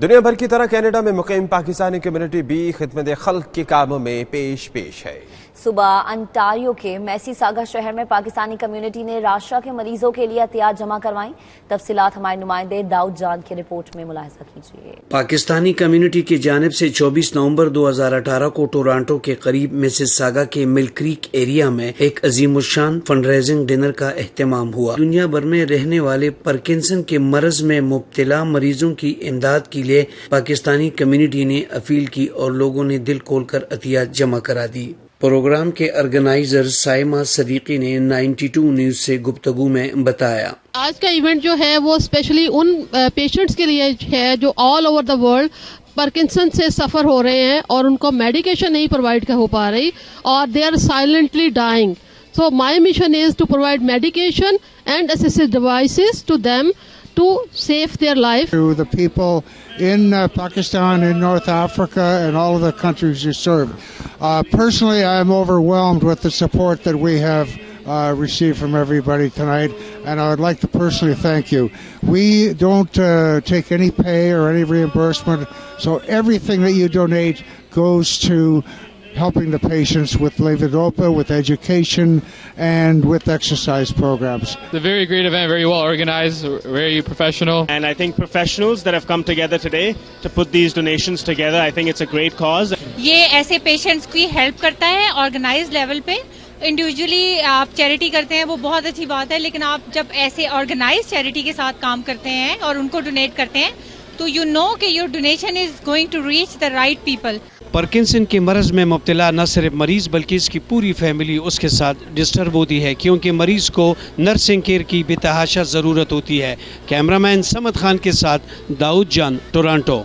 دنیا بھر کی طرح کینیڈا میں مقیم پاکستانی کمیونٹی بھی خدمت خلق کے کاموں میں پیش ہے۔ صبح انٹاریو کے میسی ساگا شہر میں پاکستانی کمیونٹی نے راشا کے مریضوں کے لیے احتیاط جمع کروائیں۔ تفصیلات ہمارے نمائندے داؤد جان کی رپورٹ میں ملاحظہ کیجیے۔ پاکستانی کمیونٹی کی جانب سے 24 نومبر 2018 کو ٹورانٹو کے قریب میسی ساگا کے مل کریک ایریا میں ایک عظیم الشان فنڈ ریزنگ ڈنر کا اہتمام ہوا۔ دنیا بھر میں رہنے والے پارکنسن کے مرض میں مبتلا مریضوں کی امداد کے لیے پاکستانی کمیونٹی نے اپیل کی اور لوگوں نے دل کھول کر عطیات جمع کرا دی۔ پروگرام کے آرگنائزر سائمہ صدیقی نے 92 نیوز سے گفتگو میں بتایا، آج کا ایونٹ جو ہے وہ اسپیشلی ان پیشنٹس کے لیے ہے جو all over the world Parkinson سے سفر ہو رہے ہیں اور ان کو میڈیکیشن نہیں پرووائڈ ہو پا رہی اور they are silently dying. So my mission is to provide medication and assisted devices to them to save their life. To the people in Pakistan, in North Africa, and all of the countries you serve. Personally, I am overwhelmed with the support that we have received from everybody tonight, and I would like to personally thank you. We don't take any pay or any reimbursement, so everything that you donate goes to helping the patients with levodopa, with education, and with exercise programs. It's a very great event, very well organized, very professional. And I think professionals that have come together today to put these donations together, I think it's a great cause. یہ ایسے patients کی help کرتا ہے organise level پہ۔ Individually آپ charity کرتے ہیں وہ بہت اچھی بات ہے، لیکن آپ جب ایسے آرگنائز چیریٹی کے ساتھ کام کرتے ہیں اور ان کو ڈونیٹ کرتے ہیں تو یو نو کہ your donation is going to reach the right people. Parkinson کے مرض میں مبتلا نہ صرف مریض بلکہ اس کی پوری فیملی اس کے ساتھ ڈسٹرب ہوتی ہے، کیونکہ مریض کو نرسنگ کیئر کی بے تحاشا ضرورت ہوتی ہے۔ کیمرہ مین سمد خان کے ساتھ داؤد جان، ٹورانٹو۔